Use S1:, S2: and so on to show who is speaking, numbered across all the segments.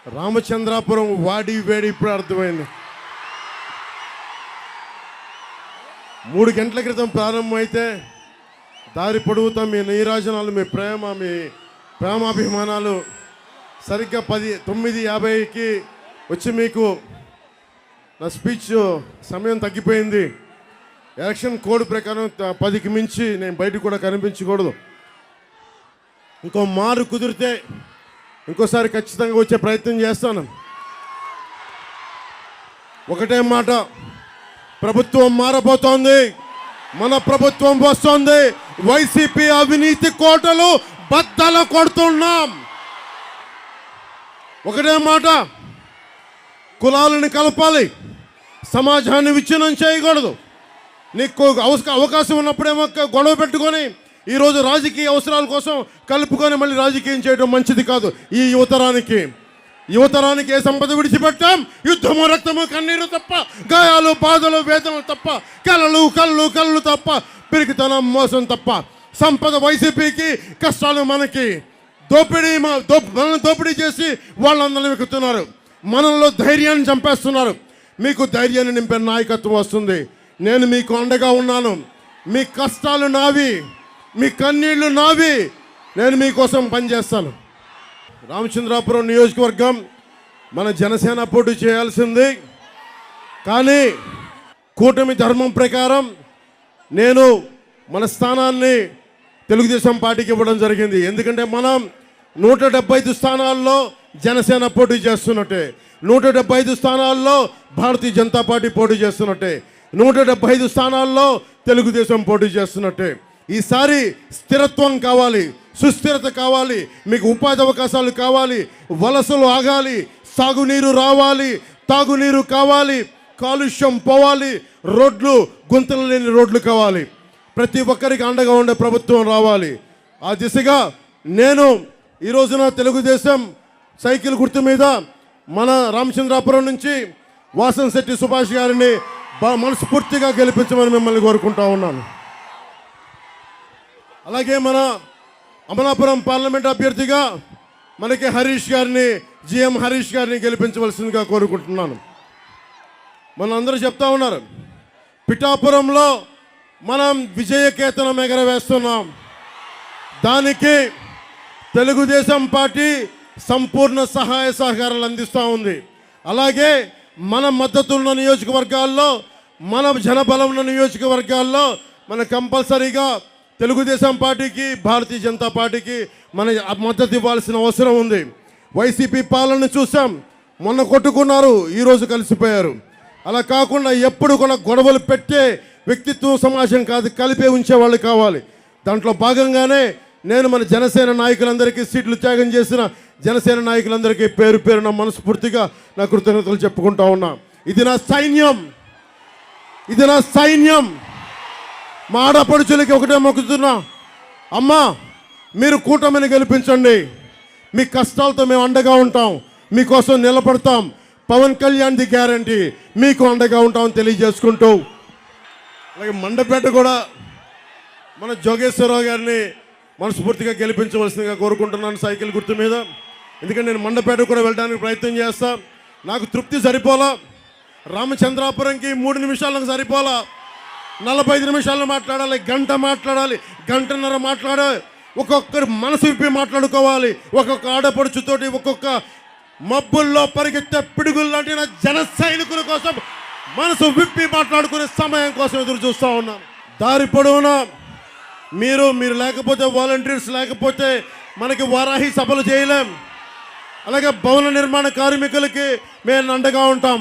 S1: రామచంద్రాపురం వాడి వేడి ఇప్పుడు అర్థమైంది. 3 గంటల క్రితం ప్రారంభమైతే దారి పొడుగుతా మీ నీరాజనాలు, మీ ప్రేమాభిమానాలు సరిగ్గా 9:50కి వచ్చి మీకు నా స్పీచ్ సమయం తగ్గిపోయింది. ఎలక్షన్ కోడ్ ప్రకారం 10కి మించి నేను బయటకు కూడా కనిపించకూడదు. ఇంకో మారు కుదిరితే ఇంకోసారి ఖచ్చితంగా వచ్చే ప్రయత్నం చేస్తాను. ఒకటే మాట, ప్రభుత్వం మారబోతోంది, మన ప్రభుత్వం వస్తోంది. వైసీపీ అవినీతి కోటలు బద్దలు కొడుతున్నాం. ఒకటే మాట, కులాలను కలపాలి, సమాజాన్ని విచ్ఛిన్నం చేయకూడదు. నీకు అవకాశం ఉన్నప్పుడేమో గొడవ పెట్టుకొని ఈరోజు రాజకీయ అవసరాల కోసం కలుపుకొని మళ్ళీ రాజకీయం చేయడం మంచిది కాదు. ఈ యువతరానికి ఏ సంపద విడిచిపెట్టాం? యుద్ధము, రక్తము, కన్నీరు తప్ప, గాయాలు, బాధలు, వేదనలు తప్ప, కళ్ళు తప్ప, పిరికితనం, మోసం తప్ప. సంపద వైసీపీకి, కష్టాలు మనకి. మనల్ని దోపిడీ చేసి వాళ్ళందరినీ వెక్కుతున్నారు. మనలో ధైర్యాన్ని చంపేస్తున్నారు. మీకు ధైర్యాన్ని నింపే నాయకత్వం వస్తుంది. నేను మీకు అండగా ఉన్నాను. మీ కష్టాలు నావి, మీ కన్నీళ్లు నావి. నేను మీకోసం పనిచేస్తాను. రామచంద్రాపురం నియోజకవర్గం మన జనసేన పోటీ చేయాల్సింది. కానీ కూటమి ధర్మం ప్రకారం నేను మన స్థానాన్ని తెలుగుదేశం పార్టీకి ఇవ్వడం జరిగింది. ఎందుకంటే మనం 175 స్థానాల్లో జనసేన పోటీ చేస్తున్నట్టే, 175 స్థానాల్లో భారతీయ జనతా పార్టీ పోటీ చేస్తున్నట్టే, 175 స్థానాల్లో తెలుగుదేశం పోటీ చేస్తున్నట్టే. ఈసారి స్థిరత్వం కావాలి, సుస్థిరత కావాలి, మీకు ఉపాధి అవకాశాలు కావాలి, వలసలు ఆగాలి, సాగునీరు రావాలి, తాగునీరు కావాలి, కాలుష్యం పోవాలి, రోడ్లు, గుంతలు లేని రోడ్లు కావాలి. ప్రతి ఒక్కరికి అండగా ఉండే ప్రభుత్వం రావాలి. ఆ దిశగా నేను ఈ రోజున తెలుగుదేశం సైకిల్ గుర్తు మీద మన రామచంద్రాపురం నుంచి వాసంశెట్టి సుభాష్ గారిని మనస్ఫూర్తిగా గెలిపించమని మిమ్మల్ని కోరుకుంటా ఉన్నాను. అలాగే మన అమలాపురం పార్లమెంట్ అభ్యర్థిగా మనకి జిఎం హరీష్ గారిని గెలిపించవలసిందిగా కోరుకుంటున్నాను. మనందరూ చెప్తా ఉన్నారు, పిఠాపురంలో మనం విజయకేతనం ఎగరవేస్తున్నాం. దానికి తెలుగుదేశం పార్టీ సంపూర్ణ సహాయ సహకారాలు అందిస్తూ ఉంది. అలాగే మన మద్దతు ఉన్న నియోజకవర్గాల్లో, మన జనబలం ఉన్న నియోజకవర్గాల్లో మన కంపల్సరీగా తెలుగుదేశం పార్టీకి, భారతీయ జనతా పార్టీకి మన మద్దతు ఇవ్వాల్సిన అవసరం ఉంది. వైసీపీ పాలన చూసాం, మొన్న కొట్టుకున్నారు, ఈరోజు కలిసిపోయారు. అలా కాకుండా ఎప్పుడు కూడా గొడవలు పెట్టే వ్యక్తిత్వం సమాజం కాదు, కలిపే ఉంచే వాళ్ళు కావాలి. దాంట్లో భాగంగానే నేను మన జనసేన నాయకులందరికీ, సీట్లు త్యాగం చేసిన జనసేన నాయకులందరికీ పేరు పేరున మనస్ఫూర్తిగా నా కృతజ్ఞతలు చెప్పుకుంటా ఉన్నా. ఇది నా సైన్యం. మా ఆడపడుచులకి ఒకటే మొక్కుతున్నా, అమ్మా మీరు కూటమిని గెలిపించండి, మీ కష్టాలతో మేము అండగా ఉంటాం, మీకోసం నిలబడతాం. పవన్ కళ్యాణ్ ది గ్యారంటీ, మీకు అండగా ఉంటామని తెలియజేసుకుంటూ, అలాగే మండపేట కూడా మన జోగేశ్వరరావు గారిని మనస్ఫూర్తిగా గెలిపించవలసిందిగా కోరుకుంటున్నాను సైకిల్ గుర్తు మీద. ఎందుకంటే నేను మండపేట కూడా వెళ్ళడానికి ప్రయత్నం చేస్తా. నాకు తృప్తి సరిపోలా. రామచంద్రాపురంకి 3 నిమిషాలకు సరిపోలా. 45 నిమిషాలు మాట్లాడాలి, గంట మాట్లాడాలి, గంటన్నర మాట్లాడాలి. ఒక్కొక్కరు మనసు విప్పి మాట్లాడుకోవాలి. ఒక్కొక్క ఆడపడుచుతోటి, ఒక్కొక్క మబ్బుల్లో పరిగెత్తే పిడుగులు లాంటి నా జన సైనికుల కోసం మనసు విప్పి మాట్లాడుకునే సమయం కోసం ఎదురు చూస్తూ ఉన్నాను. దారి పొడవునా మీరు లేకపోతే, వాలంటీర్స్ లేకపోతే మనకి వారాహి సభలు చేయలేం. అలాగే భవన నిర్మాణ కార్మికులకి మేము అండగా ఉంటాం,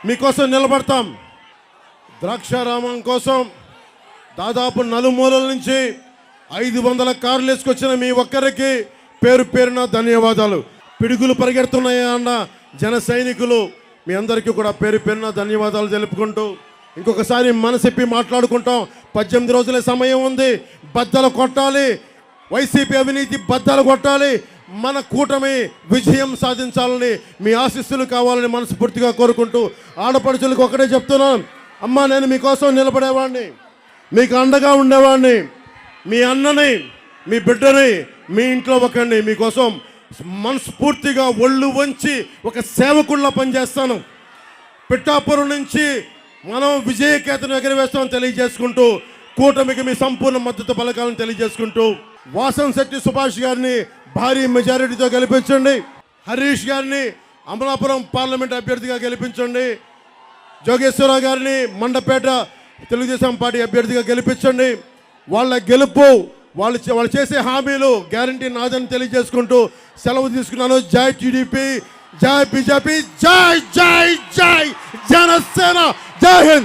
S1: మీకోసం నిలబడతాం. ద్రాక్షారామం కోసం దాదాపు నలుమూలల నుంచి 500 కార్లు వేసుకొచ్చిన మీ ఒక్కరికి పేరు పేరున ధన్యవాదాలు. పిడుగులు పరిగెడుతున్నాయా అన్న జన సైనికులు మీ అందరికీ కూడా పేరు పేరున ధన్యవాదాలు తెలుపుకుంటూ, ఇంకొకసారి మనసిప్పి మాట్లాడుకుంటాం. 18 రోజుల సమయం ఉంది. బద్దలు కొట్టాలి, వైసీపీ అవినీతి బద్దలు కొట్టాలి. మన కూటమి విజయం సాధించాలని మీ ఆశీస్సులు కావాలని మనస్ఫూర్తిగా కోరుకుంటూ, ఆడపడుచులకు ఒకటే చెప్తున్నాను, అమ్మా నేను మీకోసం నిలబడేవాడిని, మీకు అండగా ఉండేవాడిని. మీ అన్నని, మీ బిడ్డని మీ ఇంట్లో ఒకరిని మీకోసం మనస్ఫూర్తిగా ఒళ్ళు వంచి ఒక సేవకుల్లా పనిచేస్తాను. పిఠాపురం నుంచి మనం విజయకేతను ఎగరవేస్తామని తెలియజేసుకుంటూ, కూటమికి మీ సంపూర్ణ మద్దతు పలకాలను తెలియజేసుకుంటూ, వాసంశెట్టి సుభాష్ గారిని భారీ మెజారిటీతో గెలిపించండి. హరీష్ గారిని అమలాపురం పార్లమెంట్ అభ్యర్థిగా గెలిపించండి. జోగేశ్వరరావు గారిని మండపేట తెలుగుదేశం పార్టీ అభ్యర్థిగా గెలిపించండి. వాళ్ళ గెలుపు, వాళ్ళు చేసే హామీలు గ్యారంటీ నాదని తెలియజేసుకుంటూ సెలవు తీసుకున్నాను. జై టీడీపీ, జై బీజేపీ, జై జై జై జనసేన, జై హింద్.